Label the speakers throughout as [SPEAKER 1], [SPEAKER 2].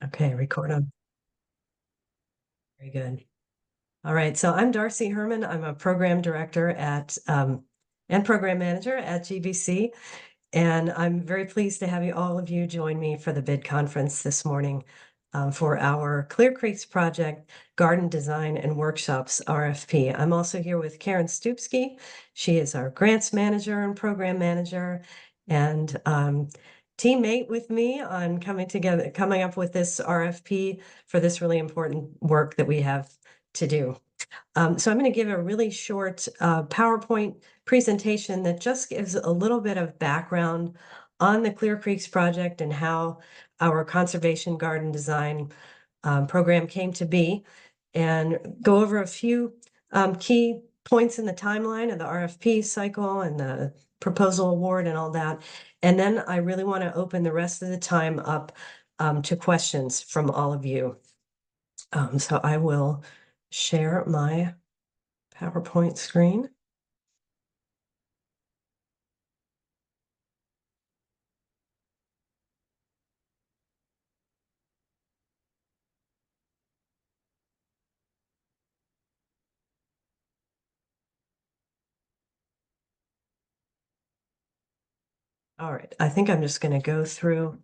[SPEAKER 1] Okay, record on. Very good. All right, so I'm Darcy Herman. I'm a program director at and program manager at GVC, and I'm very pleased to have all of you join me for the bid conference this morning for our Clear Creeks Project Garden Design and Workshops RFP. I'm also here with Karen Stupski. She is our grants manager and program manager, and teammate with me on coming up with this RFP for this really important work that we have to do. So I'm going to give a really short PowerPoint presentation that just gives a little bit of background on the Clear Creeks project and how our conservation garden design program came to be, and go over a few key points in the timeline of the RFP cycle and the proposal award and all that. And then I really want to open the rest of the time up to questions from all of you. So I will share my PowerPoint screen. All right, I think I'm just going to go through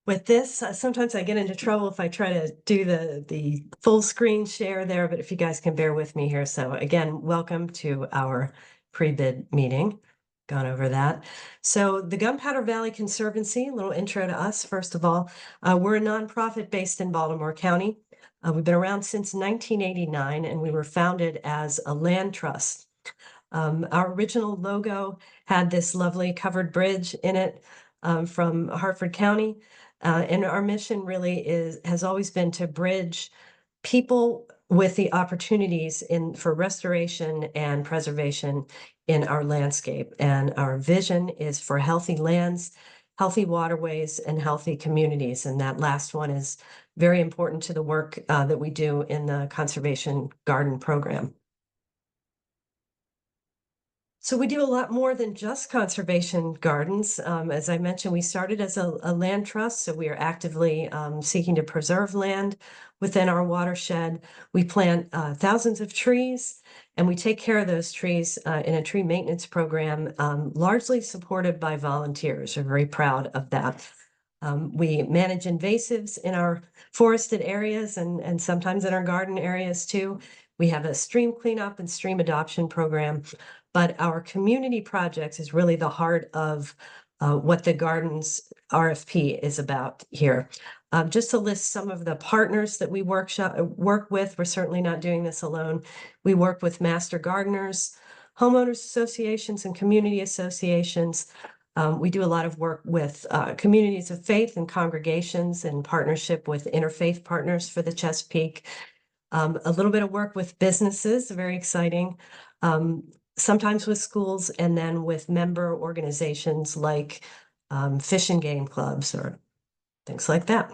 [SPEAKER 1] with this. Sometimes I get into trouble if I try to do the full screen share there, but if you guys can bear with me here. So again, welcome to our pre-bid meeting. Gone over that. So the Gunpowder Valley Conservancy, a little intro to us, first of all. We're a nonprofit based in Baltimore County. We've been around since 1989, and we were founded as a land trust. Our original logo had this lovely covered bridge in it from Hartford County. And our mission really has always been to bridge people with the opportunities for restoration and preservation in our landscape. And our vision is for healthy lands, healthy waterways, and healthy communities. And that last one is very important to the work that we do in the Conservation Garden Program. So we do a lot more than just conservation gardens. As I mentioned, we started as a land trust, so we are actively seeking to preserve land within our watershed. We plant thousands of trees, and we take care of those trees in a tree maintenance program, largely supported by volunteers. We're very proud of that. We manage invasives in our forested areas and sometimes in our garden areas too. We have a stream cleanup and stream adoption program. But our community projects is really the heart of what the Gardens RFP is about here. Just to list some of the partners that we work with, we're certainly not doing this alone. We work with master gardeners, homeowners associations, and community associations. We do a lot of work with communities of faith and congregations in partnership with Interfaith Partners for the Chesapeake. A little bit of work with businesses, very exciting. Sometimes with schools, and then with member organizations like fish and game clubs or things like that.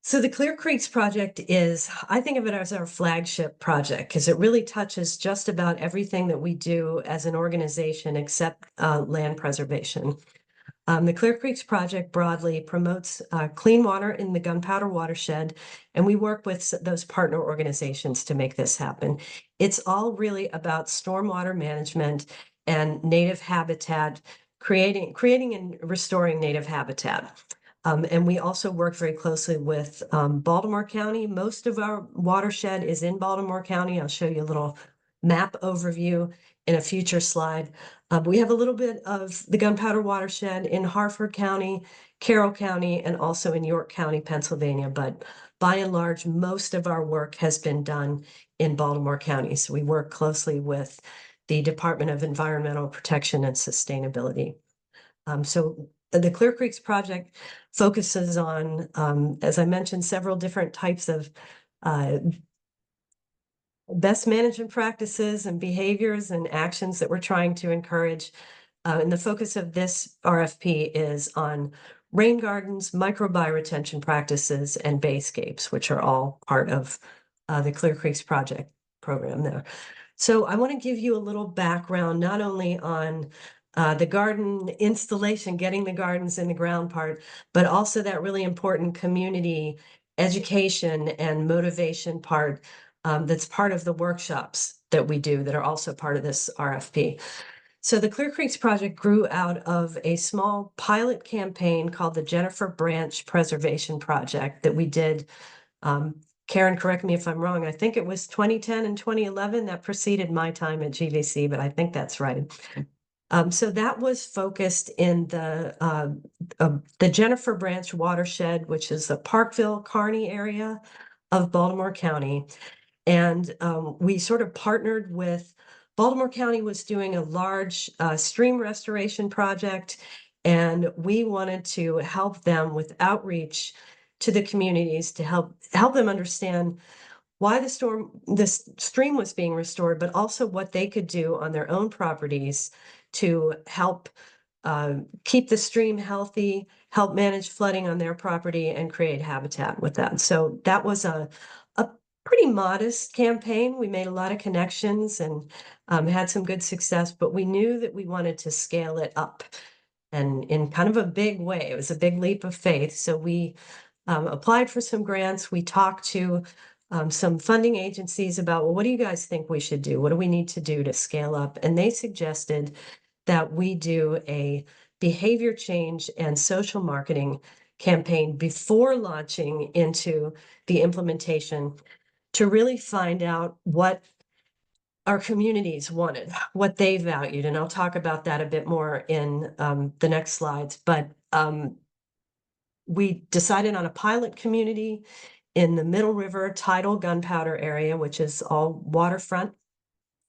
[SPEAKER 1] So the Clear Creeks project I think of it as our flagship project because it really touches just about everything that we do as an organization except land preservation. The Clear Creeks project broadly promotes clean water in the Gunpowder watershed, and we work with those partner organizations to make this happen. It's all really about stormwater management and native habitat, creating and restoring native habitat. And we also work very closely with Baltimore County. Most of our watershed is in Baltimore County. I'll show you a little map overview in a future slide. We have a little bit of the Gunpowder watershed in Hartford County, Carroll County, and also in York County, Pennsylvania. But by and large, most of our work has been done in Baltimore County. So we work closely with the Department of Environmental Protection and Sustainability. So the Clear Creeks project focuses on, as I mentioned, several different types of best management practices and behaviors and actions that we're trying to encourage. And the focus of this RFP is on rain gardens, micro-bioretention practices, and Bayscapes, which are all part of the Clear Creeks project program there. So I want to give you a little background, not only on the garden installation, getting the gardens in the ground part, but also that really important community education and motivation part that's part of the workshops that we do that are also part of this RFP. So the Clear Creeks Project grew out of a small pilot campaign called the Jennifer Branch Preservation Project that we did. Karen, correct me if I'm wrong. I think it was 2010 and 2011 that preceded my time at GVC, but I think that's right. So that was focused in the Jennifer Branch watershed, which is the Parkville, Kearney area of Baltimore County. And we sort of partnered with Baltimore County was doing a large stream restoration project, and we wanted to help them with outreach to the communities to help them understand why this stream was being restored, but also what they could do on their own properties to help keep the stream healthy, help manage flooding on their property, and create habitat with that. So that was a pretty modest campaign. We made a lot of connections and had some good success, but we knew that we wanted to scale it up, and in kind of a big way. It was a big leap of faith. So we applied for some grants. We talked to some funding agencies about, well, what do you guys think we should do? What do we need to do to scale up? And they suggested that we do a behavior change and social marketing campaign before launching into the implementation to really find out what our communities wanted, what they valued. And I'll talk about that a bit more in the next slides. But we decided on a pilot community in the Middle River tidal gunpowder area, which is all waterfront.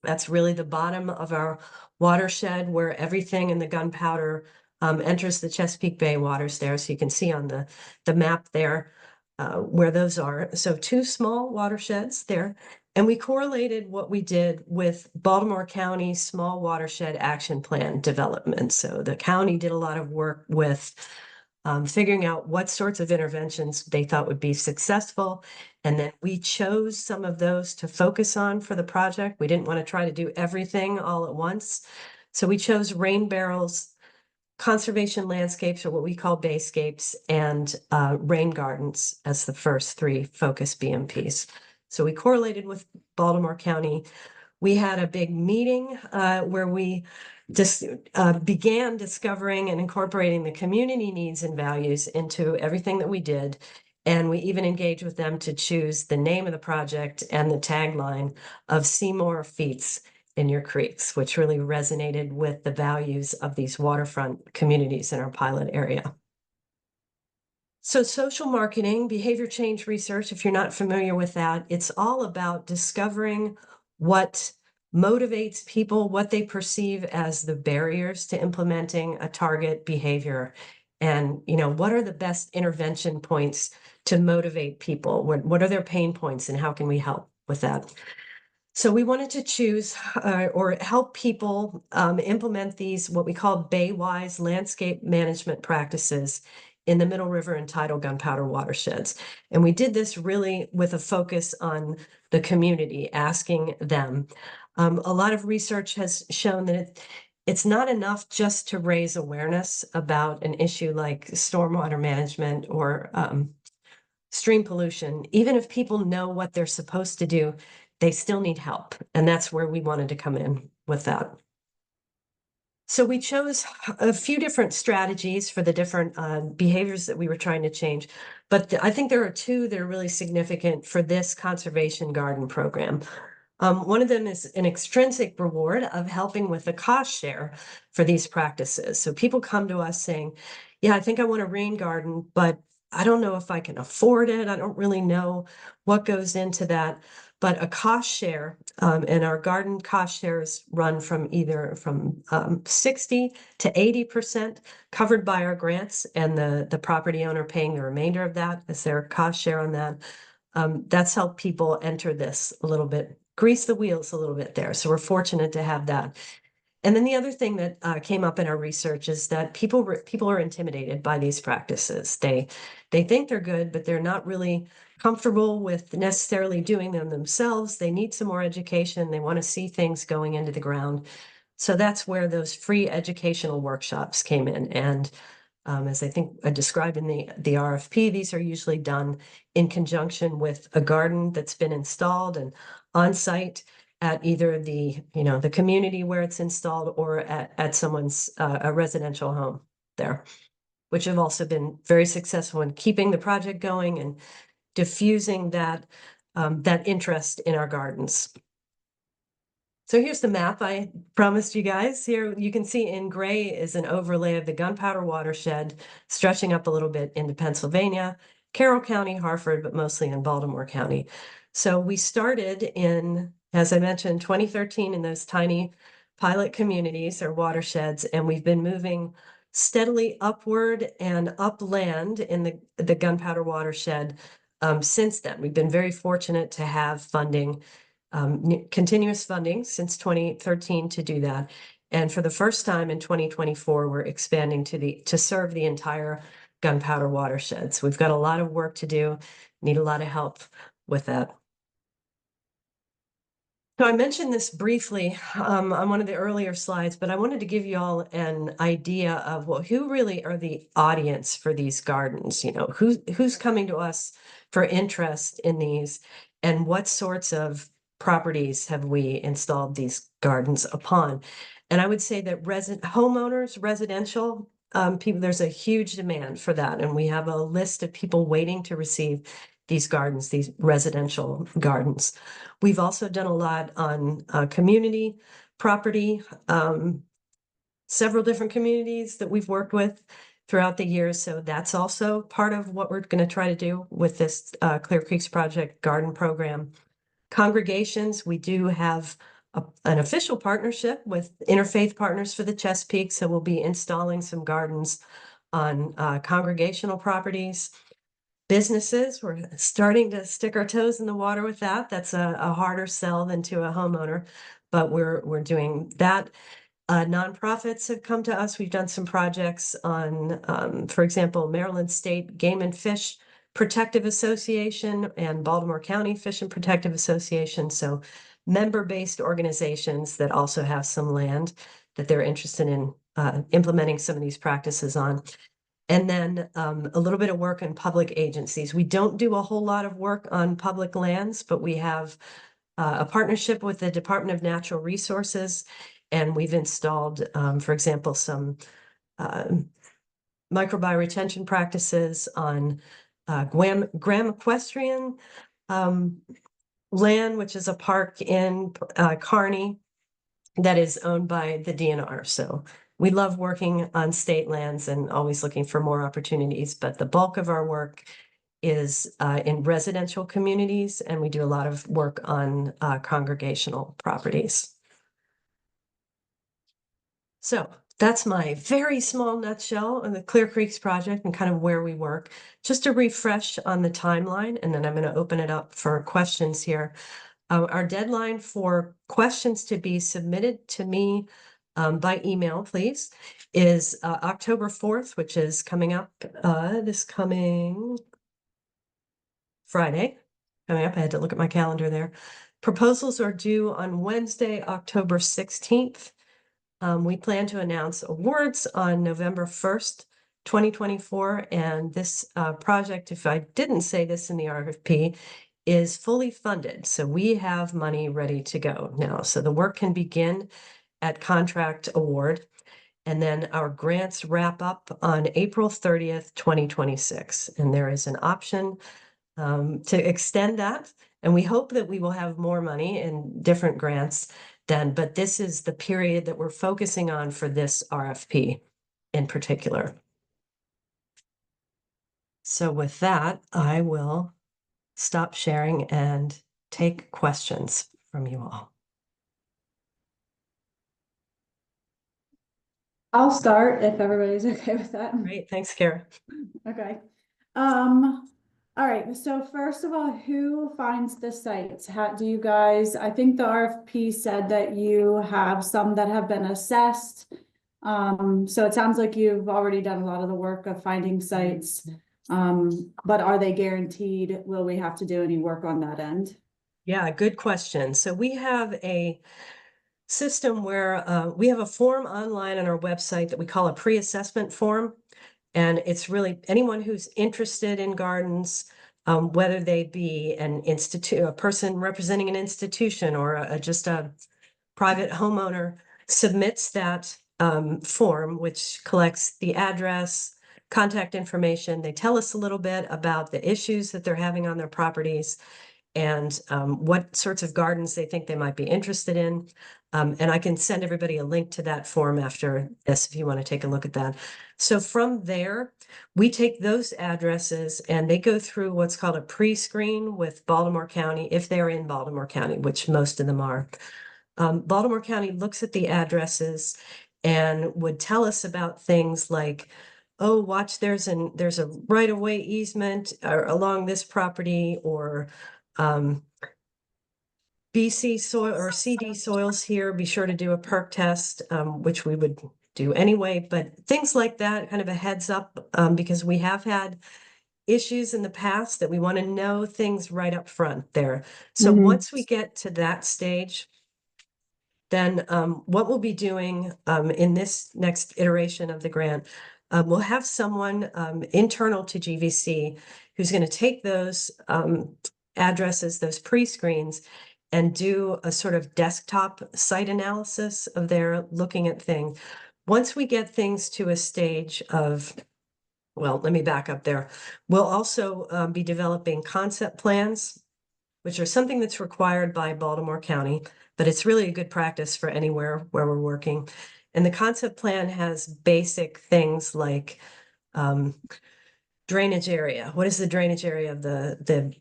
[SPEAKER 1] That's really the bottom of our watershed where everything in the gunpowder enters the Chesapeake Bay waters there. So you can see on the map there where those are. So 2 small watersheds there. And we correlated what we did with Baltimore County Small Watershed Action Plan development. So the county did a lot of work with figuring out what sorts of interventions they thought would be successful. And then we chose some of those to focus on for the project. We didn't want to try to do everything all at once. So we chose rain barrels, conservation landscapes, or what we call Bayscapes, and rain gardens as the first 3 focus BMPs. So we correlated with Baltimore County. We had a big meeting where we began discovering and incorporating the community needs and values into everything that we did. And we even engaged with them to choose the name of the project and the tagline of "See More Feats in Your Creeks," which really resonated with the values of these waterfront communities in our pilot area. So social marketing, behavior change research, if you're not familiar with that, it's all about discovering what motivates people, what they perceive as the barriers to implementing a target behavior. And, what are the best intervention points to motivate people? What are their pain points and how can we help with that? So we wanted to choose or help people implement these, what we call Bay-wise landscape management practices in the Middle River and tidal gunpowder watersheds. And we did this really with a focus on the community, asking them. A lot of research has shown that it's not enough just to raise awareness about an issue like stormwater management or stream pollution. Even if people know what they're supposed to do, they still need help. And that's where we wanted to come in with that. So we chose a few different strategies for the different behaviors that we were trying to change. But I think there are 2 that are really significant for this conservation garden program. One of them is an extrinsic reward of helping with the cost share for these practices. So people come to us saying, yeah, I think I want a rain garden, but I don't know if I can afford it. I don't really know what goes into that. But a cost share, and our garden cost shares run from 60 to 80% covered by our grants, and the property owner paying the remainder of that as their cost share on that. That's helped people enter this a little bit, grease the wheels a little bit there. So we're fortunate to have that. And then the other thing that came up in our research is that people are intimidated by these practices. They think they're good, but they're not really comfortable with necessarily doing them themselves. They need some more education. They want to see things going into the ground. So that's where those free educational workshops came in. And as I think I described in the RFP, these are usually done in conjunction with a garden that's been installed and on site at either the community where it's installed or at someone's a residential home there, which have also been very successful in keeping the project going and diffusing that interest in our gardens. So here's the map I promised you guys. Here you can see in gray is an overlay of the Gunpowder watershed stretching up a little bit into Pennsylvania, Carroll County, Harford, but mostly in Baltimore County. So we started in, as I mentioned, 2013 in those tiny pilot communities or watersheds, and we've been moving steadily upward and upland in the Gunpowder watershed since then. We've been very fortunate to have funding, continuous funding since 2013 to do that. And for the first time in 2024, we're expanding to serve the entire Gunpowder watershed. So we've got a lot of work to do, need a lot of help with that. So I mentioned this briefly on one of the earlier slides, but I wanted to give you all an idea of, well, who really are the audience for these gardens? Who's coming to us for interest in these, and what sorts of properties have we installed these gardens upon? And I would say that homeowners, residential people, there's a huge demand for that. And we have a list of people waiting to receive these gardens, these residential gardens. We've also done a lot on community property, several different communities that we've worked with throughout the years. So that's also part of what we're going to try to do with this Clear Creeks Project garden program. Congregations, we do have an official partnership with Interfaith Partners for the Chesapeake. So we'll be installing some gardens on congregational properties. Businesses, we're starting to stick our toes in the water with that. That's a harder sell than to a homeowner, but we're doing that. Nonprofits have come to us. We've done some projects on, for example, Maryland State Game and Fish Protective Association and Baltimore County Fish and Protective Association. So member-based organizations that also have some land that they're interested in implementing some of these practices on. And then a little bit of work in public agencies. We don't do a whole lot of work on public lands, but we have a partnership with the Department of Natural Resources, and we've installed, for example, some micro-bioretention practices on Graham Equestrian land, which is a park in Kearney that is owned by the DNR. So we love working on state lands and always looking for more opportunities, but the bulk of our work is in residential communities, and we do a lot of work on congregational properties. So that's my very small nutshell on the Clear Creeks Project and kind of where we work. Just a refresh on the timeline, and then I'm going to open it up for questions here. Our deadline for questions to be submitted to me by email, please, is October 4th, which is coming up this coming Friday. Coming up, I had to look at my calendar there. Proposals are due on Wednesday, October 16th. We plan to announce awards on November 1st, 2024. And this project, if I didn't say this in the RFP, is fully funded. So we have money ready to go now. So the work can begin at contract award. And then our grants wrap up on April 30th, 2026. And there is an option to extend that. And we hope that we will have more money in different grants then, but this is the period that we're focusing on for this RFP in particular. So with that, I will stop sharing and take questions from you all.
[SPEAKER 2] I'll start if everybody's okay with that.
[SPEAKER 1] Great, thanks, Kara.
[SPEAKER 2] Okay. All right, so first of all, who finds the sites? How do you guys, I think the RFP said that you have some that have been assessed. So it sounds like you've already done a lot of the work of finding sites. But are they guaranteed? Will we have to do any work on that end?
[SPEAKER 1] Yeah, good question. So we have system where we have a form online on our website that we call a pre-assessment form. And it's really anyone who's interested in gardens, whether they be a person representing an institution or just a private homeowner, submits that form, which collects the address, contact information. They tell us a little bit about the issues that they're having on their properties and what sorts of gardens they think they might be interested in. And I can send everybody a link to that form after this if you want to take a look at that. So from there, we take those addresses and they go through what's called a pre-screen with Baltimore County, if they're in Baltimore County, which most of them are. Baltimore County looks at the addresses and would tell us about things like, oh, watch, there's a right-of-way easement along this property, or BC soil or CD soils here, be sure to do a perk test, which we would do anyway, but things like that, kind of a heads up, because we have had issues in the past that we want to know things right up front there. So once we get to that stage, then what we'll be doing in this next iteration of the grant, we'll have someone internal to GVC who's going to take those addresses, those pre-screens, and do a sort of desktop site analysis of their looking at things. Once we get things to a stage of, well, let me back up there. We'll also be developing concept plans, which are something that's required by Baltimore County, but it's really a good practice for anywhere where we're working. And the concept plan has basic things like drainage area. What is the drainage area of the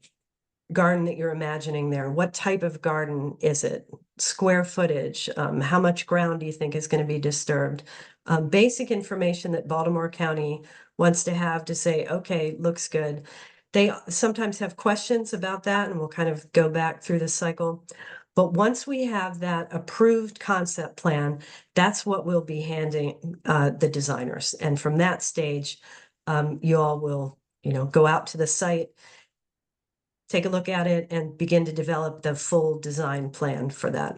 [SPEAKER 1] garden that you're imagining there? What type of garden is it? Square footage? How much ground do you think is going to be disturbed? Basic information that Baltimore County wants to have to say, okay, looks good. They sometimes have questions about that, and we'll kind of go back through the cycle. But once we have that approved concept plan, that's what we'll be handing the designers. And from that stage, you all will, go out to the site, take a look at it, and begin to develop the full design plan for that.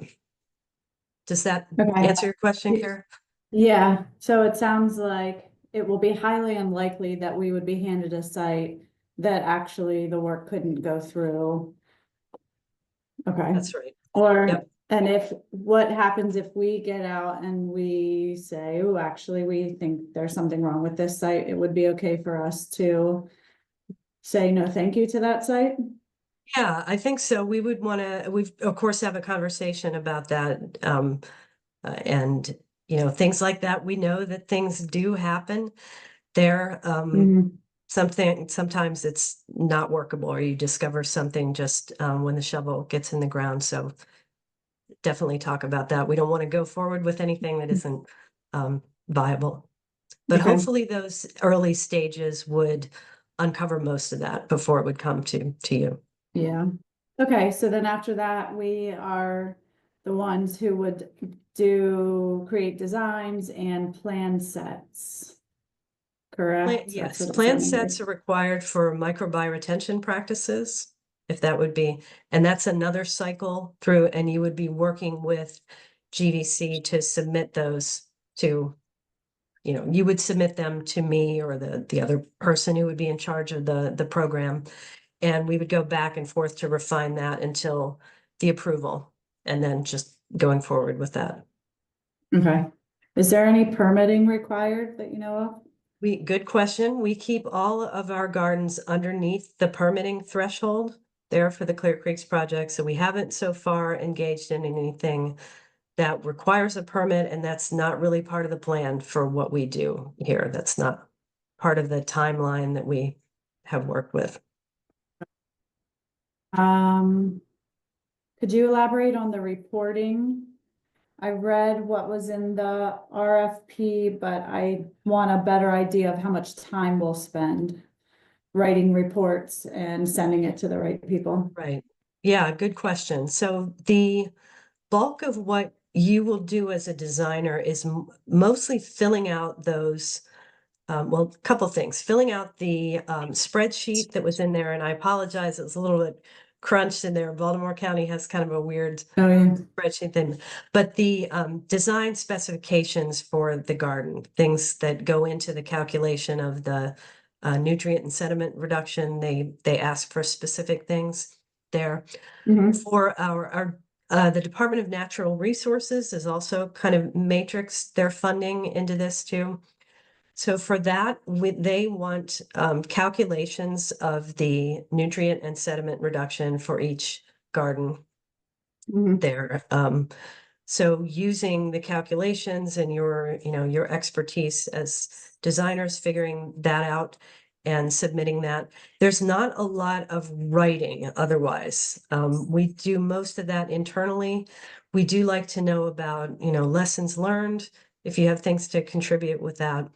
[SPEAKER 1] Does that
[SPEAKER 2] Okay.
[SPEAKER 1] answer your question, Kara?
[SPEAKER 2] Yeah, so it sounds like it will be highly unlikely that we would be handed a site that actually the work couldn't go through. Okay.
[SPEAKER 1] That's right.
[SPEAKER 2] Or,
[SPEAKER 1] Yep.
[SPEAKER 2] and what happens if we get out and we say, oh, actually, we think there's something wrong with this site, it would be okay for us to say no, thank you to that site?
[SPEAKER 1] Yeah, I think so. We would want to, we of course have a conversation about that. And, things like that. We know that things do happen there. Sometimes it's not workable, or you discover something just when the shovel gets in the ground. So definitely talk about that. We don't want to go forward with anything that isn't viable. But
[SPEAKER 2] Okay.
[SPEAKER 1] hopefully those early stages would uncover most of that before it would come to you.
[SPEAKER 2] Yeah. Okay, so then after that, we are the ones who would create designs and plan sets. Correct? That's
[SPEAKER 1] Yes,
[SPEAKER 2] what it
[SPEAKER 1] plan
[SPEAKER 2] sounded
[SPEAKER 1] sets are
[SPEAKER 2] like.
[SPEAKER 1] required for micro-bioretention practices, if that would be, and that's another cycle through, and you would be working with GVC to submit those to, you would submit them to me or the other person who would be in charge of the program. And we would go back and forth to refine that until the approval, and then just going forward with that.
[SPEAKER 2] Okay. Is there any permitting required that you know of?
[SPEAKER 1] Good question. We keep all of our gardens underneath the permitting threshold there for the Clear Creeks project. So we haven't so far engaged in anything that requires a permit, and that's not really part of the plan for what we do here. That's not part of the timeline that we have worked with.
[SPEAKER 2] Could you elaborate on the reporting? I read what was in the RFP, but I want a better idea of how much time we'll spend writing reports and sending it to the right people.
[SPEAKER 1] Right. Yeah, good question. So the bulk of what you will do as a designer is mostly filling out those, well, a couple things, filling out the spreadsheet that was in there. And I apologize, it was a little bit crunched in there. Baltimore County has kind of a weird
[SPEAKER 2] Oh, yeah.
[SPEAKER 1] spreadsheet thing. But the design specifications for the garden, things that go into the calculation of the nutrient and sediment reduction, they ask for specific things there.
[SPEAKER 2] Mhm.
[SPEAKER 1] For our the Department of Natural Resources is also kind of matrix their funding into this too. So for that, they want calculations of the nutrient and sediment reduction for each garden
[SPEAKER 2] Mhm.
[SPEAKER 1] there. So using the calculations and your expertise as designers, figuring that out and submitting that. There's not a lot of writing otherwise. We do most of that internally. We do like to know about, lessons learned, if you have things to contribute with that.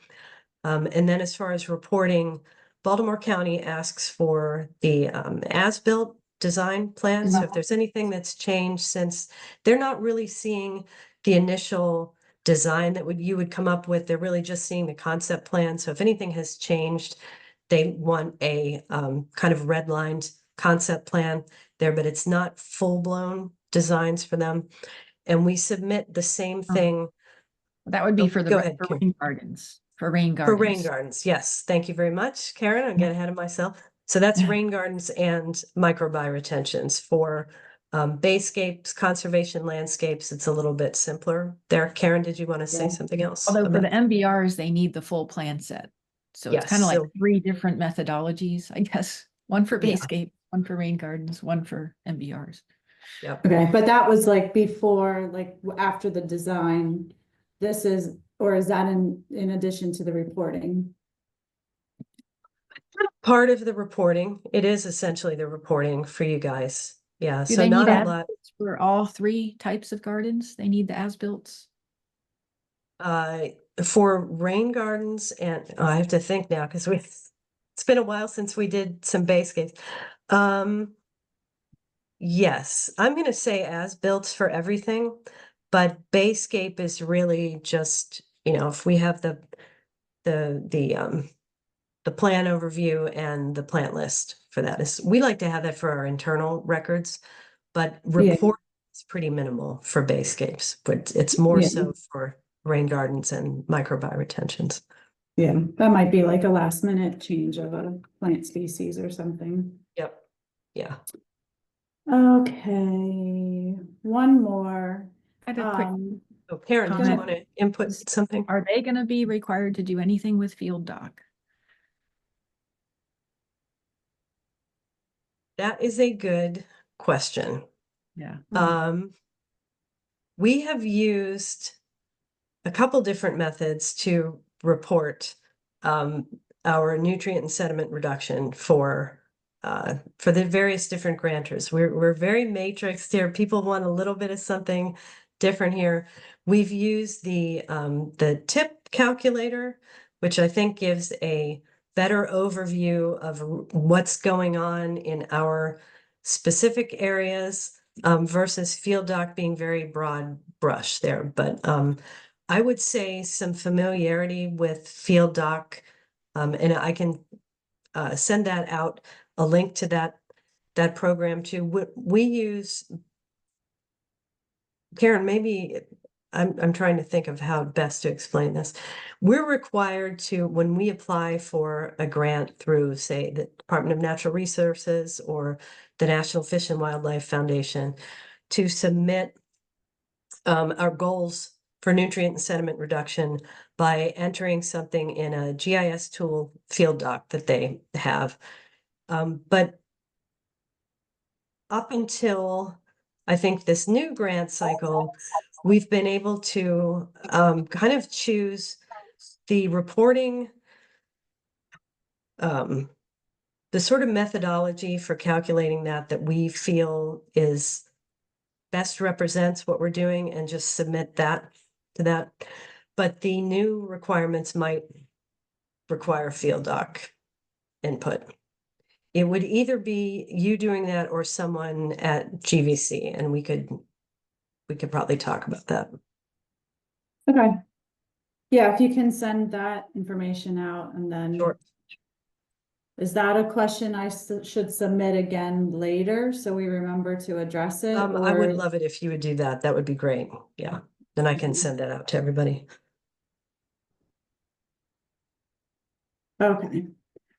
[SPEAKER 1] And then as far as reporting, Baltimore County asks for the as-built design plan. So if there's anything that's changed since they're not really seeing the initial design that you would come up with, they're really just seeing the concept plan. So if anything has changed, they want a kind of redlined concept plan there, but it's not full-blown designs for them. And we submit the same thing.
[SPEAKER 3] That would be for the
[SPEAKER 1] Go ahead,
[SPEAKER 3] for
[SPEAKER 1] Karen.
[SPEAKER 3] rain gardens. For rain
[SPEAKER 1] For rain
[SPEAKER 3] gardens.
[SPEAKER 1] gardens, yes. Thank you very much, Karen. I'm getting ahead of myself. So that's rain gardens and micro-bioretentions. For Bayscapes, conservation landscapes, it's a little bit simpler there. Karen, did you want to say something else?
[SPEAKER 3] Although for
[SPEAKER 1] about-
[SPEAKER 3] the MBRs, they need the full plan set. So it's
[SPEAKER 1] Yes,
[SPEAKER 3] kind of like
[SPEAKER 1] so-
[SPEAKER 3] 3 different methodologies, I guess. One for
[SPEAKER 1] Yeah.
[SPEAKER 3] Bayscape, one for rain gardens, one for MBRs.
[SPEAKER 1] Yep.
[SPEAKER 2] Okay, but that was like before, like after the design, this is, or is that in addition to the reporting?
[SPEAKER 1] Part of the reporting, it is essentially the reporting for you guys. Yeah,
[SPEAKER 3] Do
[SPEAKER 1] so
[SPEAKER 3] they
[SPEAKER 1] not
[SPEAKER 3] need
[SPEAKER 1] a lot.
[SPEAKER 3] as-built for all 3 types of gardens? They need the as-built?
[SPEAKER 1] For rain gardens, and I have to think now because it's been a while since we did some Bayscapes. Yes, I'm going to say as built for everything, but Bayscape is really just, if we have the plan overview and the plant list for that is, we like to have that for our internal records, but report is pretty minimal for Bayscapes, but it's more so for rain gardens and micro-bioretentions.
[SPEAKER 2] Yeah, that might be like a last minute change of a plant species or something.
[SPEAKER 1] Yep. Yeah.
[SPEAKER 2] Okay, one more.
[SPEAKER 3] I had a quick
[SPEAKER 1] So Karen, did you
[SPEAKER 3] comment.
[SPEAKER 1] want to input something?
[SPEAKER 3] Are they going to be required to do anything with field dock?
[SPEAKER 1] That is a good question.
[SPEAKER 3] Yeah.
[SPEAKER 1] We have used a couple different methods to report our nutrient and sediment reduction for the various different grantors. We're very matrixed here. People want a little bit of something different here. We've used the tip calculator, which I think gives a better overview of what's going on in our specific areas versus field doc being very broad brush there. But I would say some familiarity with field doc, and I can send that out, a link to that program too. We use, Karen, maybe I'm trying to think of how best to explain this. We're required to, when we apply for a grant through, say, the Department of Natural Resources or the National Fish and Wildlife Foundation, to submit our goals for nutrient and sediment reduction by entering something in a GIS tool field doc that they have. But up until I think this new grant cycle, we've been able to kind of choose the reporting, the sort of methodology for calculating that we feel is best represents what we're doing and just submit that to that. But the new requirements might require field doc input. It would either be you doing that or someone at GVC, and we could probably talk about that.
[SPEAKER 2] Okay. Yeah, if you can send that information out and then
[SPEAKER 1] Sure.
[SPEAKER 2] Is that a question I should submit again later so we remember to address it?
[SPEAKER 1] I would
[SPEAKER 2] Or
[SPEAKER 1] love it if you would do that. That would be great. Yeah. Then I can send that out to everybody.
[SPEAKER 2] okay.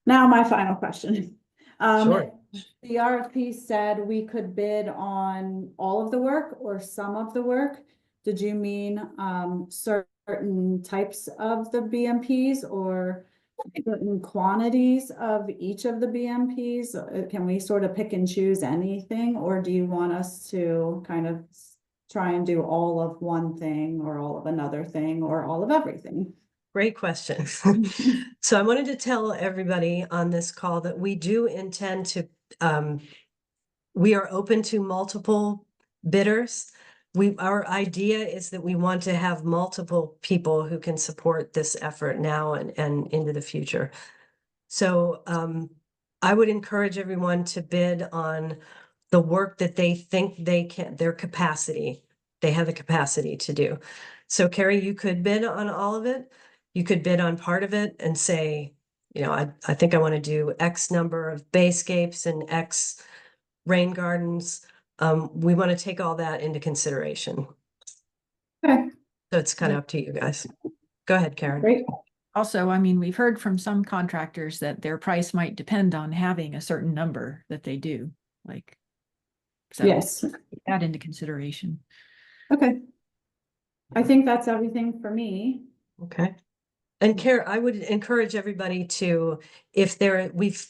[SPEAKER 2] Now my final question.
[SPEAKER 1] Sure.
[SPEAKER 2] The RFP said we could bid on all of the work or some of the work. Did you mean certain types of the BMPs or certain quantities of each of the BMPs? Can we sort of pick and choose anything, or do you want us to kind of try and do all of one thing or all of another thing or all of everything?
[SPEAKER 1] Great question. So I wanted to tell everybody on this call that we do intend to, we are open to multiple bidders. Our idea is that we want to have multiple people who can support this effort now and into the future. So I would encourage everyone to bid on the work that they think they can, their capacity, they have the capacity to do. So Carrie, you could bid on all of it. You could bid on part of it and say, you know, I think I want to do X number of Bayscapes and X rain gardens. We want to take all that into consideration.
[SPEAKER 2] Okay,
[SPEAKER 1] So it's kind of up to you guys. Go ahead, Karen.
[SPEAKER 2] great.
[SPEAKER 3] Also, I mean, we've heard from some contractors that their price might depend on having a certain number that they do, like. So
[SPEAKER 2] Yes,
[SPEAKER 3] take that into consideration.
[SPEAKER 2] okay. I think that's everything for me.
[SPEAKER 1] Okay. And Karen, I would encourage everybody to, if we've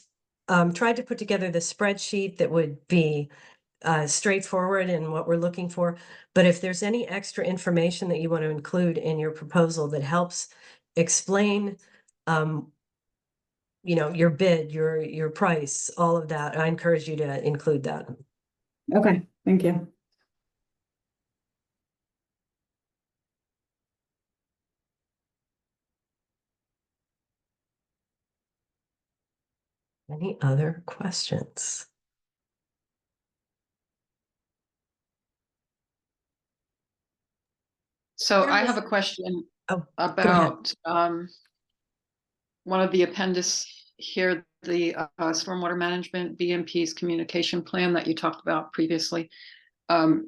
[SPEAKER 1] tried to put together the spreadsheet that would be straightforward in what we're looking for. But if there's any extra information that you want to include in your proposal that helps explain, you know, your bid, your price, all of that, I encourage you to include that.
[SPEAKER 2] Okay, thank you.
[SPEAKER 1] Any other questions?
[SPEAKER 4] So I have a question
[SPEAKER 1] Oh, go ahead.
[SPEAKER 4] about one of the appendices here, the stormwater management BMP's communication plan that you talked about previously. On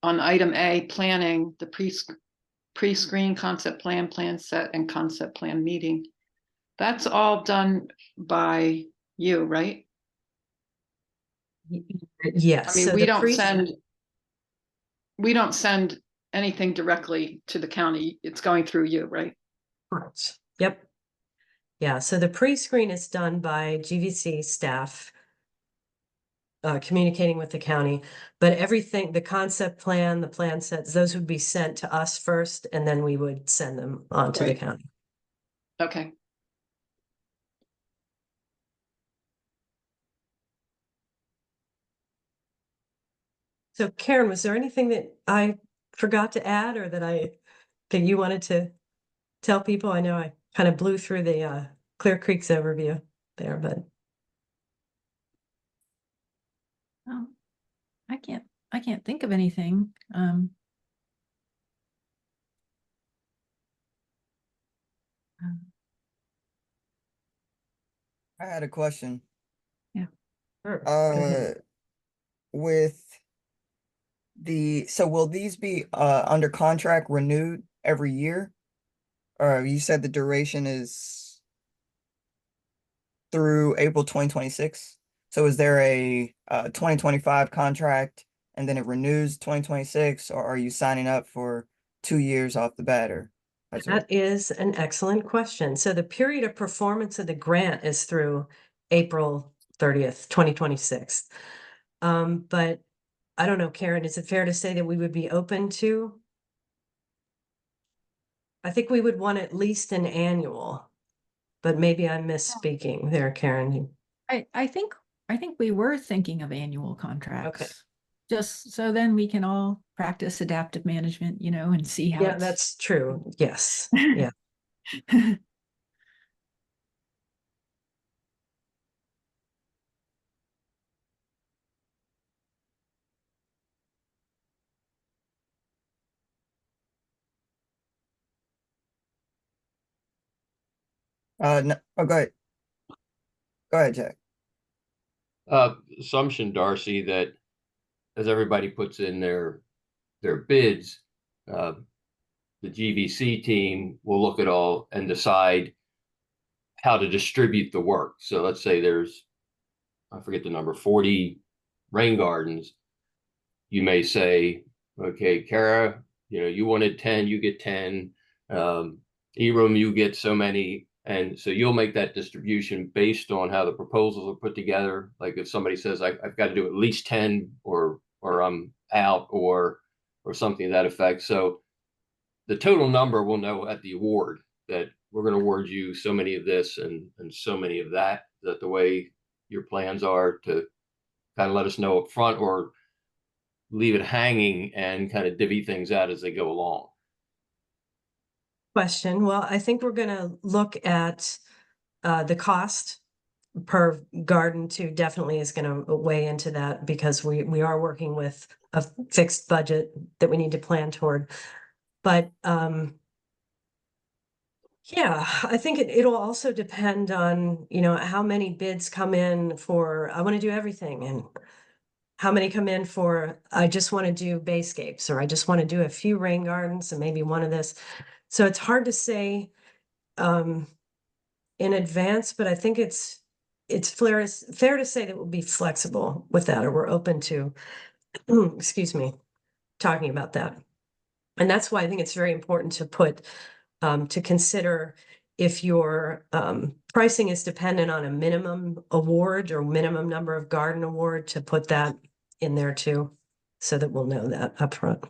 [SPEAKER 4] item A, planning, the pre-screen concept plan set, and concept plan meeting. That's all done by you, right?
[SPEAKER 1] Yes.
[SPEAKER 4] I mean,
[SPEAKER 1] So
[SPEAKER 4] we don't send anything directly to the county. It's going through you, right?
[SPEAKER 1] Correct. Yep. Yeah. So the pre-screen is done by GVC staff communicating with the county, but everything, the concept plan, the plan sets, those would be sent to us first, and then we would send them on to the
[SPEAKER 4] Right.
[SPEAKER 1] county.
[SPEAKER 4] Okay.
[SPEAKER 1] So Karen, was there anything that I forgot to add or that you wanted to tell people? I know I kind of blew through the Clear Creeks overview there, but
[SPEAKER 3] Oh, I can't think of anything.
[SPEAKER 5] I had a question.
[SPEAKER 1] sure. Go ahead.
[SPEAKER 5] With so will these be under contract renewed every year? Or you said the duration is through April 2026. So is there a 2025 contract and then it renews 2026, or are you signing up for 2 years off the bat, or
[SPEAKER 1] That is an excellent question. So the period of performance of the grant is through April 30th, 2026. But I don't know, Karen, is it fair to say that we would be open to? I think we would want at least an annual, but maybe I'm misspeaking there, Karen.
[SPEAKER 3] I think we were thinking of annual contracts. Just so then we can all practice adaptive management, you know, and see how
[SPEAKER 1] Yeah, that's true. Yes. Yeah.
[SPEAKER 5] no, oh, go ahead. Go ahead, Jack.
[SPEAKER 6] Assumption, Darcy, that as everybody puts in their bids, the GVC team will look at all and decide how to distribute the work. So let's say there's, I forget the number, 40 rain gardens. You may say, okay, Kara, you wanted 10, you get 10. Eram, you get so many. And so you'll make that distribution based on how the proposals are put together. Like if somebody says, I've got to do at least 10 or I'm out or something to that effect. So the total number we'll know at the award, that we're going to award you so many of this and so many of that. Is that the way your plans are, to kind of let us know up front, or leave it hanging and kind of divvy things out as they go along?
[SPEAKER 1] Question. Well, I think we're gonna look at the cost per garden too, definitely is gonna weigh into that, because we are working with a fixed budget that we need to plan toward. But yeah, I think it'll also depend on, how many bids come in for, I want to do everything, and how many come in for, I just want to do Bayscapes, or I just want to do a few rain gardens and maybe one of this. So it's hard to say in advance, but I think it's fair to say that we'll be flexible with that, or we're open to, excuse me, talking about that. And that's why I think it's very important to put, to consider, if your pricing is dependent on a minimum award or minimum number of garden award, to put that in there too, so that we'll know that upfront.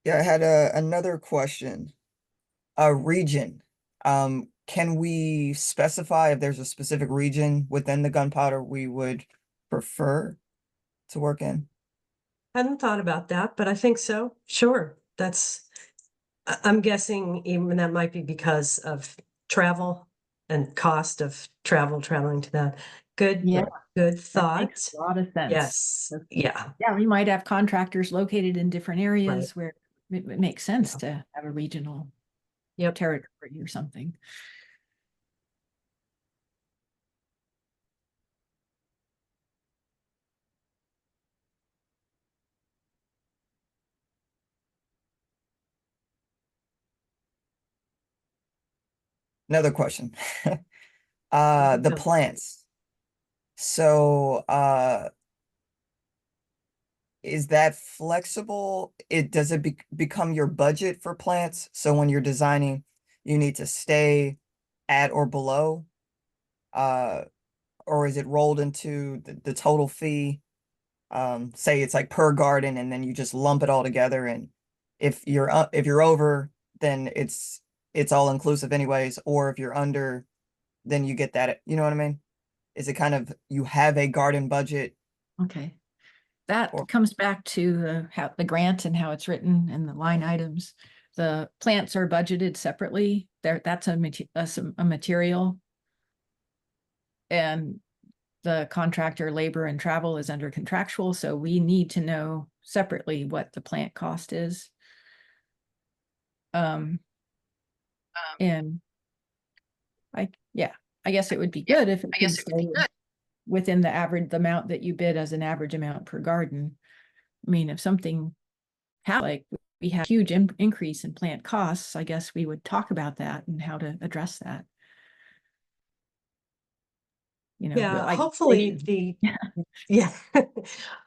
[SPEAKER 5] Yeah, I had another question. Region. Can we specify if there's a specific region within the gunpowder we would prefer to work in?
[SPEAKER 1] Hadn't thought about that, but I think so. Sure. I'm guessing even that might be because of travel and cost of traveling to that. Good,
[SPEAKER 3] Yeah,
[SPEAKER 1] good
[SPEAKER 3] that
[SPEAKER 1] thought.
[SPEAKER 3] makes a lot of sense.
[SPEAKER 1] Yes, yeah,
[SPEAKER 3] Yeah, we might have contractors located in different areas
[SPEAKER 1] Right.
[SPEAKER 3] where it makes sense
[SPEAKER 1] Yeah.
[SPEAKER 3] to have a regional
[SPEAKER 1] Yep.
[SPEAKER 3] territory or something.
[SPEAKER 5] Another question.
[SPEAKER 1] Yeah.
[SPEAKER 5] The plants. So, is that flexible? Does it become your budget for plants? So when you're designing, you need to stay at or below, or is it rolled into the total fee? Say it's like per garden, and then you just lump it all together, and if you're over, then it's all inclusive anyways, or if you're under, then you get that, you know what I mean? Is it kind of, you have a garden budget?
[SPEAKER 3] Okay. That
[SPEAKER 5] Or
[SPEAKER 3] comes back to how the grant and how it's written and the line items. The plants are budgeted separately. That's a material. And the contractor labor and travel is under contractual, so we need to know separately what the plant cost is. And I guess it would be good if it could stay within the amount that you bid as an average amount per garden. I mean, if something like we have a huge increase in plant costs, I guess we would talk about that and how to address that.
[SPEAKER 1] Yeah,
[SPEAKER 3] like
[SPEAKER 1] hopefully yeah.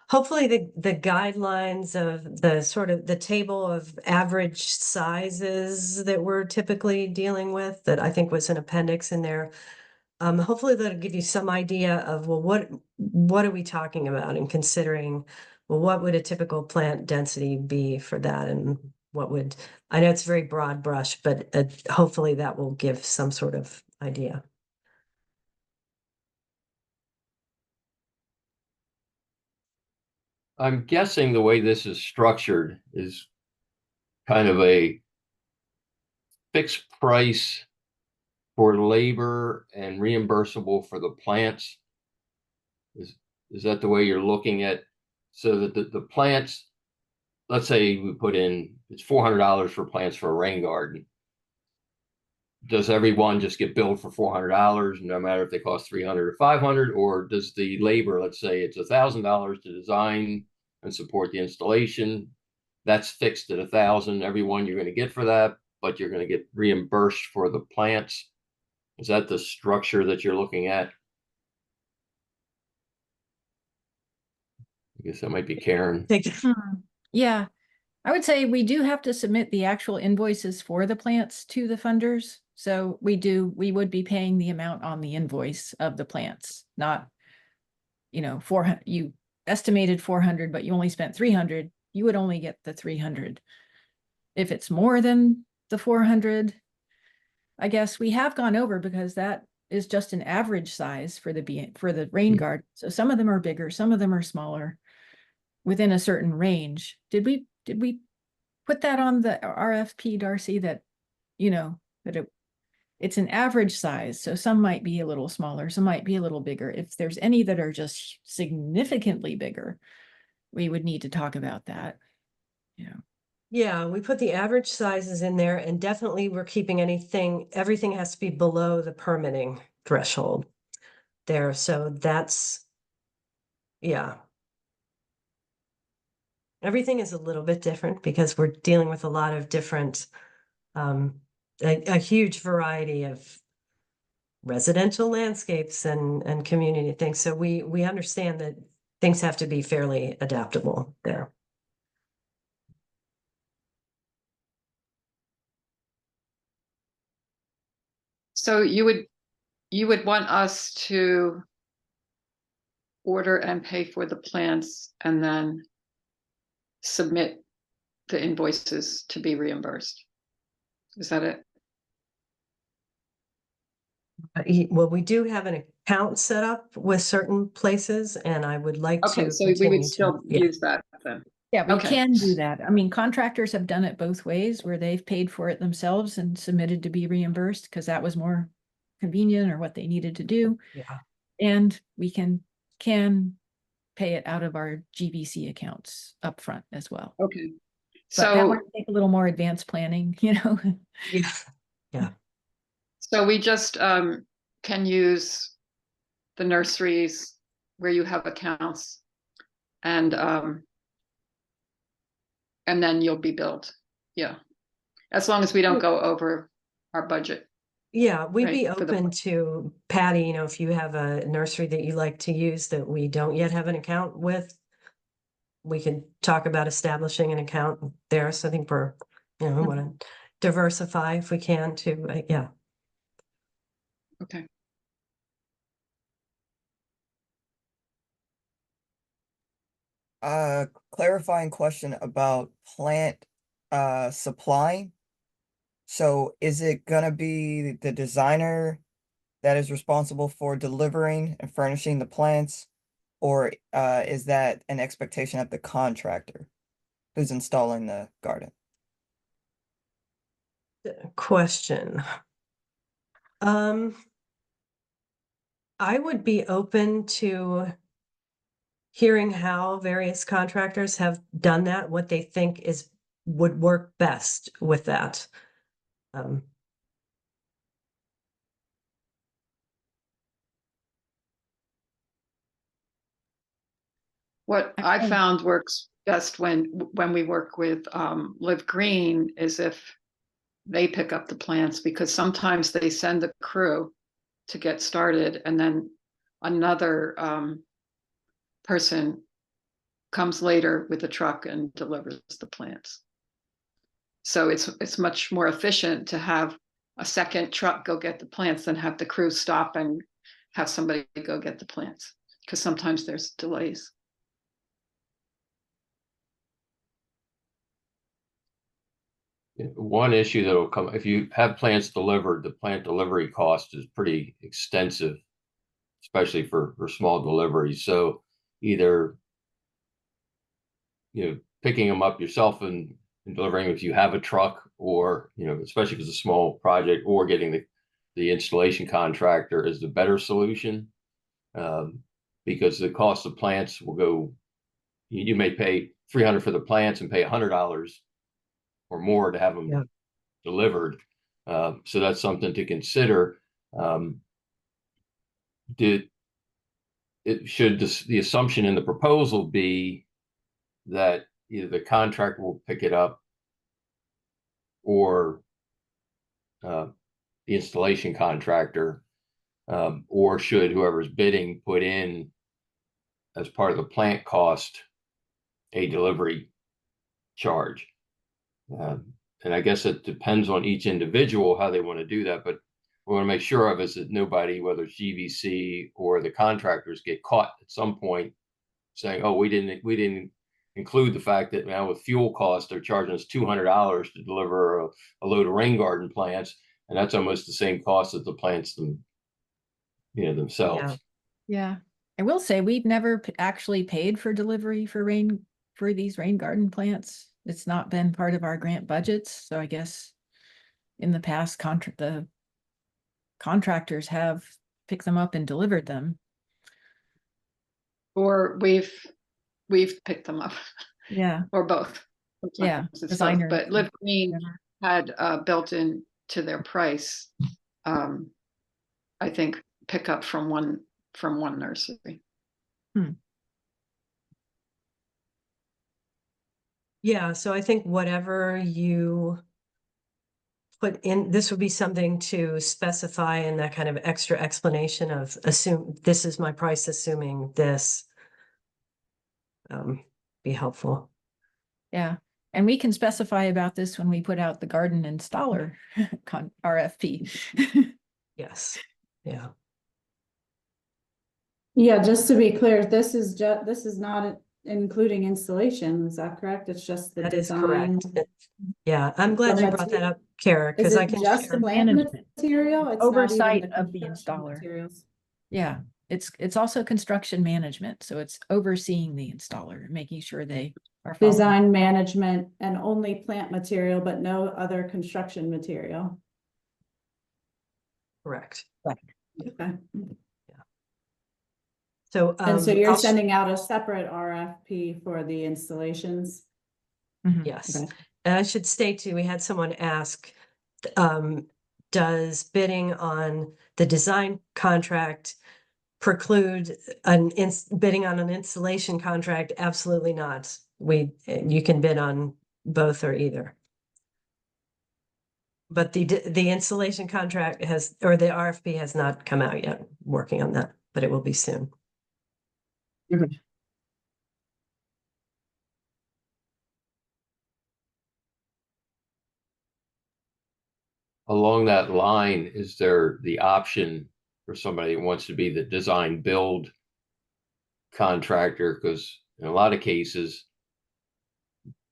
[SPEAKER 1] Hopefully the guidelines of the sort of the table of average sizes that we're typically dealing with, that I think was an appendix in there. Hopefully that'll give you some idea of, well, what are we talking about, and considering, well, what would a typical plant density be for that, and I know it's very broad brush, but hopefully that will give some sort of idea.
[SPEAKER 6] I'm guessing the way this is structured is kind of a fixed price for labor and reimbursable for the plants. Is that the way you're looking at so that the plants, let's say we put in, it's $400 for plants for a rain garden. Does everyone just get billed for $400, no matter if they cost $300 or $500, or does the labor, let's say it's $1,000 to design and support the installation, that's fixed at $1,000, everyone you're going to get for that, but you're going to get reimbursed for the plants? Is that the structure that you're looking at? I guess that might be Karen.
[SPEAKER 3] Yeah, I would say we do have to submit the actual invoices for the plants to the funders. So we would be paying the amount on the invoice of the plants, not, 400, you estimated 400, but you only spent 300, you would only get the 300. If it's more than the 400, I guess we have gone over, because that is just an average size for the rain garden. So some of them are bigger, some of them are smaller, within a certain range. Did we put that on the RFP, Darcy, that, that it's an average size? So some might be a little smaller, some might be a little bigger. If there's any that are just significantly bigger, we would need to talk about that.
[SPEAKER 1] Yeah, we put the average sizes in there, and definitely we're keeping everything has to be below the permitting threshold there. So that's, yeah. Everything is a little bit different because we're dealing with a lot of different, a huge variety of residential landscapes and community things. So we understand that things have to be fairly adaptable there.
[SPEAKER 4] So you would want us to order and pay for the plants and then submit the invoices to be reimbursed. Is that it?
[SPEAKER 1] Well, we do have an account set up with certain places, and I would like
[SPEAKER 4] Okay,
[SPEAKER 1] to
[SPEAKER 4] so we
[SPEAKER 1] continue
[SPEAKER 4] would still
[SPEAKER 1] yeah.
[SPEAKER 4] use that then.
[SPEAKER 3] Yeah, we
[SPEAKER 4] Okay.
[SPEAKER 3] can do that. I mean, contractors have done it both ways, where they've paid for it themselves and submitted to be reimbursed because that was more convenient or what they needed to do.
[SPEAKER 1] Yeah.
[SPEAKER 3] And we can pay it out of our GVC accounts up front as well.
[SPEAKER 4] Okay.
[SPEAKER 3] But that
[SPEAKER 4] So
[SPEAKER 3] might take a little more advanced planning,
[SPEAKER 1] Yeah. Yeah.
[SPEAKER 4] so we just can use the nurseries where you have accounts, and then you'll be billed. Yeah. As long as we don't go over our budget.
[SPEAKER 1] Yeah, we'd be
[SPEAKER 4] Right, for the-
[SPEAKER 1] open to Patty, if you have a nursery that you like to use that we don't yet have an account with, we could talk about establishing an account there. So I think we want to diversify if we can too. Yeah.
[SPEAKER 4] Okay.
[SPEAKER 5] Clarifying question about plant supply. So is it gonna be the designer that is responsible for delivering and furnishing the plants? Or is that an expectation of the contractor who's installing the garden?
[SPEAKER 1] Question. I would be open to hearing how various contractors have done that, what they think would work best with that.
[SPEAKER 4] What I found works best when we work with Live Green is if they pick up the plants, because sometimes they send the crew to get started and then another person comes later with a truck and delivers the plants. So it's much more efficient to have a second truck go get the plants than have the crew stop and have somebody go get the plants, because sometimes there's delays.
[SPEAKER 6] One issue that will come, if you have plants delivered, the plant delivery cost is pretty extensive, especially for small deliveries. So either, picking them up yourself and delivering if you have a truck, or, especially if it's a small project, or getting the installation contractor is the better solution. Because the cost of plants will go You may pay $300 for the plants and pay $100 or more to have them
[SPEAKER 1] Yeah.
[SPEAKER 6] delivered. So that's something to consider. Should the assumption in the proposal be that either the contractor will pick it up or the installation contractor, or should whoever's bidding put in as part of the plant cost a delivery charge? And I guess it depends on each individual how they want to do that, but we want to make sure of is that nobody, whether it's GVC or the contractors, get caught at some point saying, "Oh, we didn't include the fact that now with fuel costs they're charging us $200 to deliver a load of rain garden plants, and that's almost the same cost as the plants themselves."
[SPEAKER 3] Yeah. I will say we've never actually paid for delivery for these rain garden plants. It's not been part of our grant budgets. So I guess in the past the contractors have picked them up and delivered them.
[SPEAKER 4] Or we've picked them up.
[SPEAKER 3] Yeah.
[SPEAKER 4] Or both.
[SPEAKER 3] Yeah.
[SPEAKER 4] Sometimes it's
[SPEAKER 3] Designer.
[SPEAKER 4] both. But Live Green had built in to their price, I think, pick up from one nursery.
[SPEAKER 1] Yeah, so I think whatever you put in, this would be something to specify in that kind of extra explanation of assume this is my price, assuming this. Be helpful.
[SPEAKER 3] Yeah. And we can specify about this when we put out the garden installer RFP.
[SPEAKER 1] Yes, yeah.
[SPEAKER 2] Yeah, just to be clear, this is not including installation, is that correct? It's just the
[SPEAKER 1] That is
[SPEAKER 2] design.
[SPEAKER 1] correct. Yeah, I'm glad you brought that up, Kara,
[SPEAKER 2] Is
[SPEAKER 1] because I
[SPEAKER 2] it
[SPEAKER 1] can
[SPEAKER 2] just
[SPEAKER 1] share.
[SPEAKER 2] plant
[SPEAKER 3] management.
[SPEAKER 2] material? It's not
[SPEAKER 3] Oversight
[SPEAKER 2] even
[SPEAKER 3] of the
[SPEAKER 2] construction
[SPEAKER 3] installer.
[SPEAKER 2] materials.
[SPEAKER 3] Yeah. It's also construction management. So it's overseeing the installer, making sure they are following.
[SPEAKER 2] Design management and only plant material, but no other construction material.
[SPEAKER 1] Correct.
[SPEAKER 2] Okay.
[SPEAKER 1] So,
[SPEAKER 2] And so you're
[SPEAKER 1] I'll
[SPEAKER 2] sending out a separate RFP for the installations?
[SPEAKER 1] yes.
[SPEAKER 2] Okay.
[SPEAKER 1] And I should state too, we had someone ask, does bidding on the design contract preclude bidding on an installation contract? Absolutely not. You can bid on both or either. But the installation contract or the RFP has not come out yet, working on that, but it will be soon.
[SPEAKER 6] Along that line, is there the option for somebody who wants to be the design build contractor? Because in a lot of cases,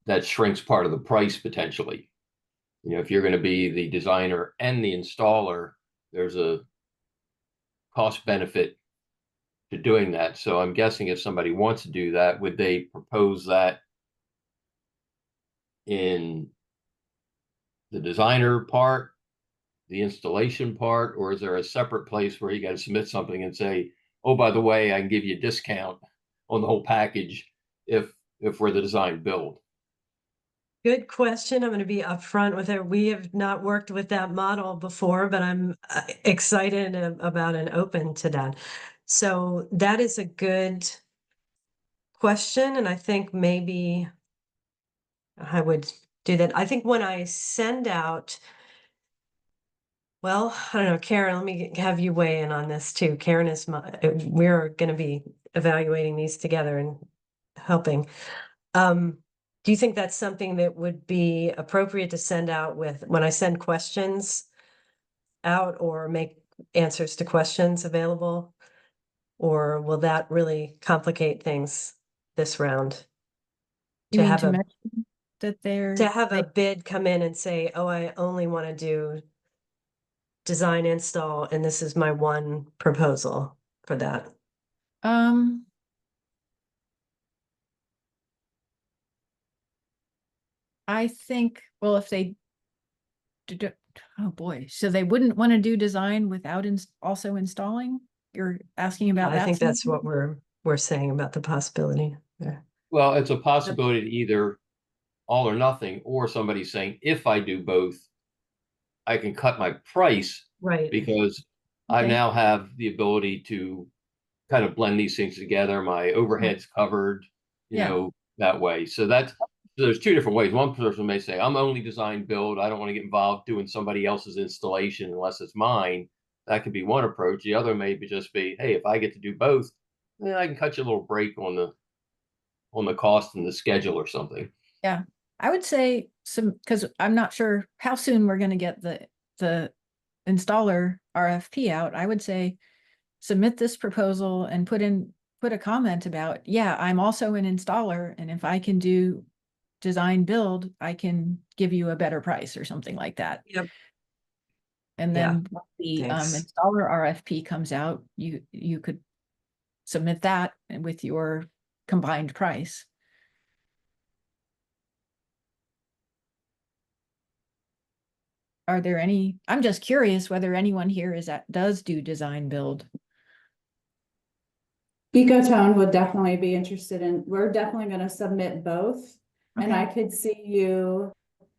[SPEAKER 6] that shrinks part of the price potentially. If you're going to be the designer and the installer, there's a cost benefit to doing that. So I'm guessing if somebody wants to do that, would they propose that in the designer part, the installation part, or is there a separate place where you got to submit something and say, oh, by the way, I can give you a discount on the whole package if we're the design build?
[SPEAKER 1] Good question. I'm going to be upfront with it. We have not worked with that model before, but I'm excited about and open to that. So that is a good question. And I think maybe I would do that. I think when I send out, well, I don't know, Karen, let me have you weigh in on this too. Karen we're going to be evaluating these together and helping. Do you think that's something that would be appropriate to send out when I send questions out or make answers to questions available? Or will that really complicate things this round?
[SPEAKER 3] You mean to mention that
[SPEAKER 1] To have a bid come in and say, oh, I only want to do design install, and this is my one proposal for that.
[SPEAKER 3] I think, well, if they oh boy, so they wouldn't want to do design without also installing? You're asking about that?
[SPEAKER 1] I think that's what we're saying about the possibility there.
[SPEAKER 6] Well, it's a possibility to either all or nothing, or somebody saying, if I do both, I can cut my price
[SPEAKER 1] Right.
[SPEAKER 6] because I
[SPEAKER 3] Okay.
[SPEAKER 6] now have the ability to kind of blend these things together. My overhead's covered,
[SPEAKER 3] Yeah.
[SPEAKER 6] that way. So there's two different ways. One person may say, I'm only design build. I don't want to get involved doing somebody else's installation unless it's mine. That could be one approach. The other may just be, hey, if I get to do both, then I can cut you a little break on the cost and the schedule or something.
[SPEAKER 3] Yeah, I would say because I'm not sure how soon we're going to get the installer RFP out. I would say submit this proposal and put a comment about, yeah, I'm also an installer, and if I can do design build, I can give you a better price or something like that.
[SPEAKER 1] Yep.
[SPEAKER 3] And
[SPEAKER 1] Yeah,
[SPEAKER 3] then when the
[SPEAKER 1] thanks.
[SPEAKER 3] installer RFP comes out, you could submit that with your combined price. Are there any, I'm just curious whether anyone here does do design build.
[SPEAKER 2] Ecotone would definitely be interested in, we're definitely gonna submit both. And
[SPEAKER 3] Okay.
[SPEAKER 2] I could see you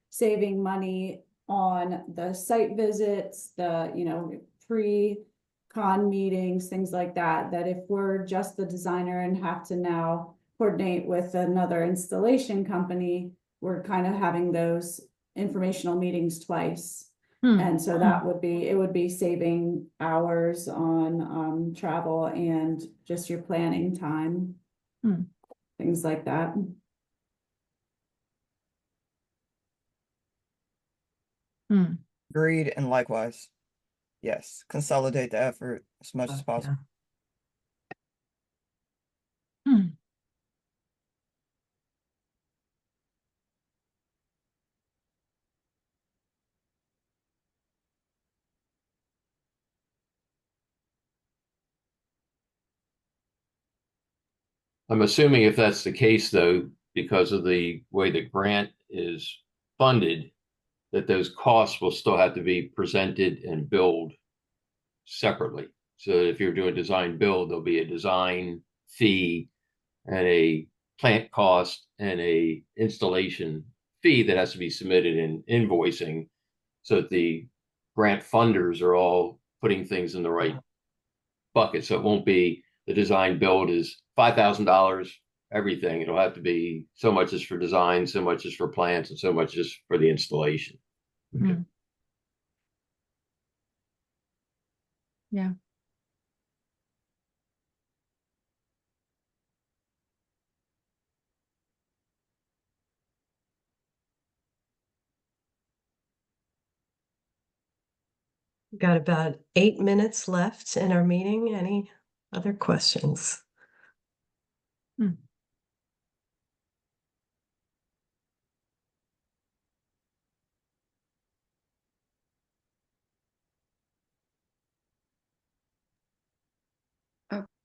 [SPEAKER 2] saving money on the site visits, the, pre-con meetings, things like that, that if we're just the designer and have to now coordinate with another installation company, we're kind of having those informational meetings twice. And so it would be saving hours on travel and just your planning time. Things like that.
[SPEAKER 5] Agreed, and likewise. Yes, consolidate the effort as much as possible.
[SPEAKER 6] I'm assuming if that's the case, though, because of the way the grant is funded, that those costs will still have to be presented and billed separately. So if you're doing design build, there'll be a design fee and a plant cost and a installation fee that has to be submitted in invoicing, so that the grant funders are all putting things in the right bucket. So it won't be the design build is $5,000 everything. It'll have to be so much is for design, so much is for plants, and so much is for the installation. Okay.
[SPEAKER 3] Yeah.
[SPEAKER 1] Got about 8 minutes left in our meeting. Any other questions?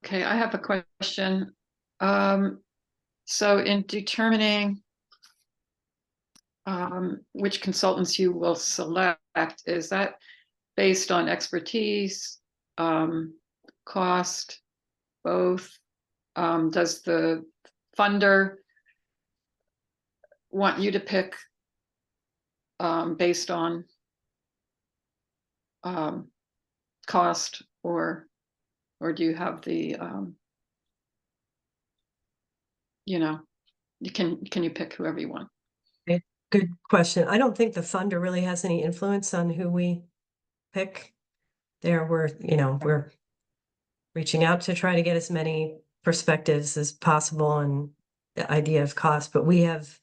[SPEAKER 4] Okay, I have a question. So in determining which consultants you will select, is that based on expertise, cost, both? Does the funder want you to pick based on cost, or do you have the can you pick whoever you want?
[SPEAKER 1] Good question. I don't think the funder really has any influence on who we pick. We're reaching out to try to get as many perspectives as possible and the idea of cost, but we have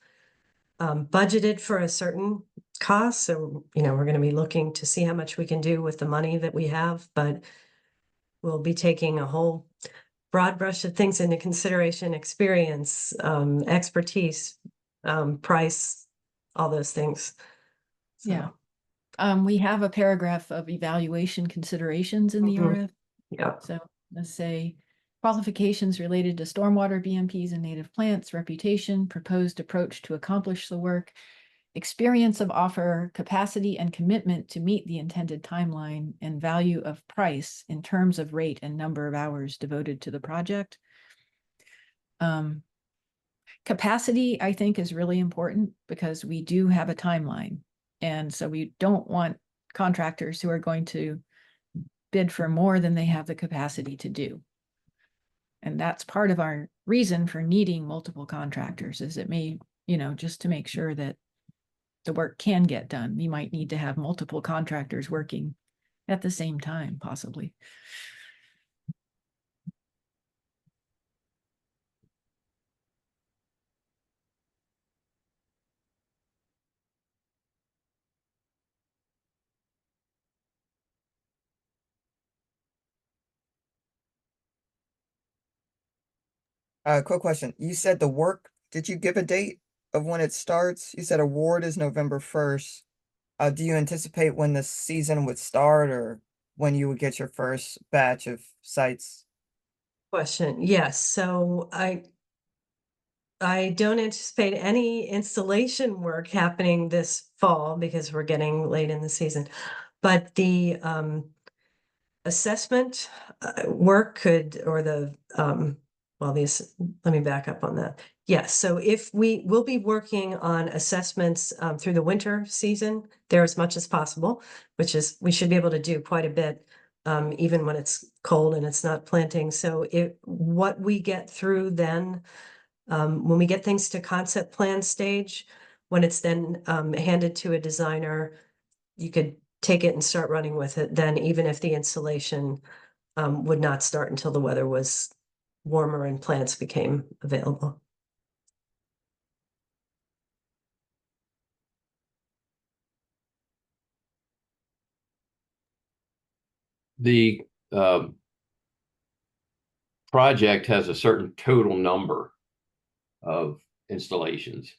[SPEAKER 1] budgeted for a certain cost. So, we're going to be looking to see how much we can do with the money that we have, but we'll be taking a whole broad brush of things into consideration: experience, expertise, price, all those things. So,
[SPEAKER 3] Yeah. We have a paragraph of evaluation considerations in the RF.
[SPEAKER 1] Yeah.
[SPEAKER 3] So let's say qualifications related to stormwater, BMPs, and native plants, reputation, proposed approach to accomplish the work, experience of offer, capacity and commitment to meet the intended timeline, and value of price in terms of rate and number of hours devoted to the project. capacity, I think, is really important because we do have a timeline. And so we don't want contractors who are going to bid for more than they have the capacity to do. And that's part of our reason for needing multiple contractors, is it may, just to make sure that the work can get done. You might need to have multiple contractors working at the same time, possibly.
[SPEAKER 5] Quick question. You said the work, did you give a date of when it starts? You said award is November 1st. Do you anticipate when the season would start or when you would get your first batch of sites?
[SPEAKER 1] Question. Yes, so I don't anticipate any installation work happening this fall because we're getting late in the season. But the assessment work could, or the well, these, let me back up on that. Yes, so if we will be working on assessments through the winter season there as much as possible, which is we should be able to do quite a bit even when it's cold and it's not planting. So what we get through then, when we get things to concept plan stage, when it's then handed to a designer, you could take it and start running with it then, even if the installation would not start until the weather was warmer and plants became available.
[SPEAKER 6] The project has a certain total number of installations.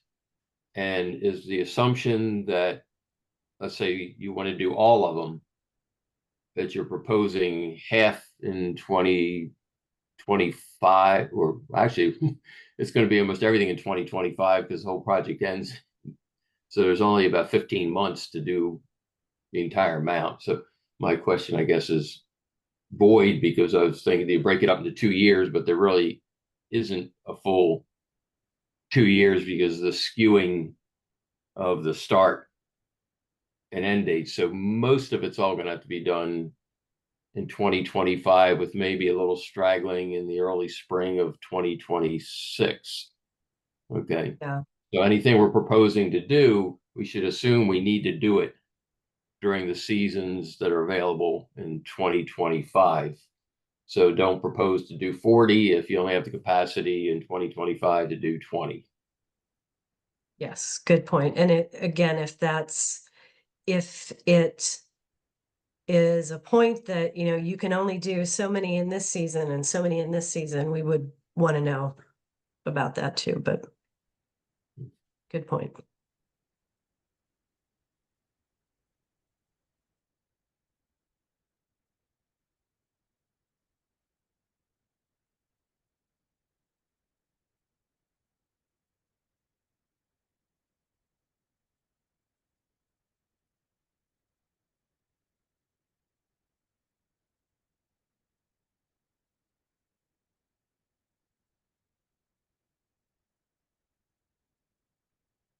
[SPEAKER 6] And is the assumption that, let's say you want to do all of them, that you're proposing half in 2025, or actually it's going to be almost everything in 2025 because the whole project ends. So there's only about 15 months to do the entire amount. So my question, I guess, is void, because I was thinking they break it up into 2 years, but there really isn't a full 2 years because of the skewing of the start and end date. So most of it's all going to have to be done in 2025 with maybe a little straggling in the early spring of 2026. Okay.
[SPEAKER 1] Yeah.
[SPEAKER 6] So anything we're proposing to do, we should assume we need to do it during the seasons that are available in 2025. So don't propose to do 40 if you only have the capacity in 2025 to do 20.
[SPEAKER 1] Yes, good point. And again, if it is a point that, you can only do so many in this season and so many in this season, we would want to know about that too, but good point.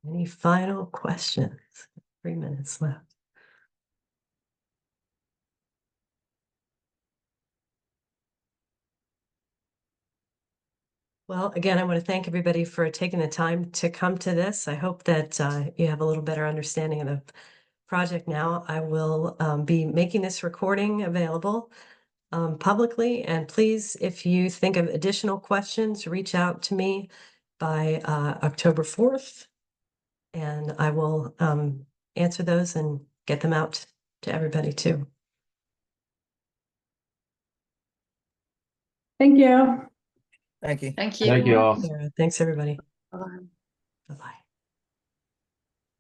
[SPEAKER 1] Any final questions? 3 minutes left. Well, again, I want to thank everybody for taking the time to come to this. I hope that you have a little better understanding of the project now. I will be making this recording available publicly. And please, if you think of additional questions, reach out to me by October 4th. And I will answer those and get them out to everybody too.
[SPEAKER 2] Thank you.
[SPEAKER 5] Thank you.
[SPEAKER 4] Thank you.
[SPEAKER 6] Thank you all.
[SPEAKER 1] Thanks, everybody.
[SPEAKER 4] Bye.
[SPEAKER 1] Bye-bye.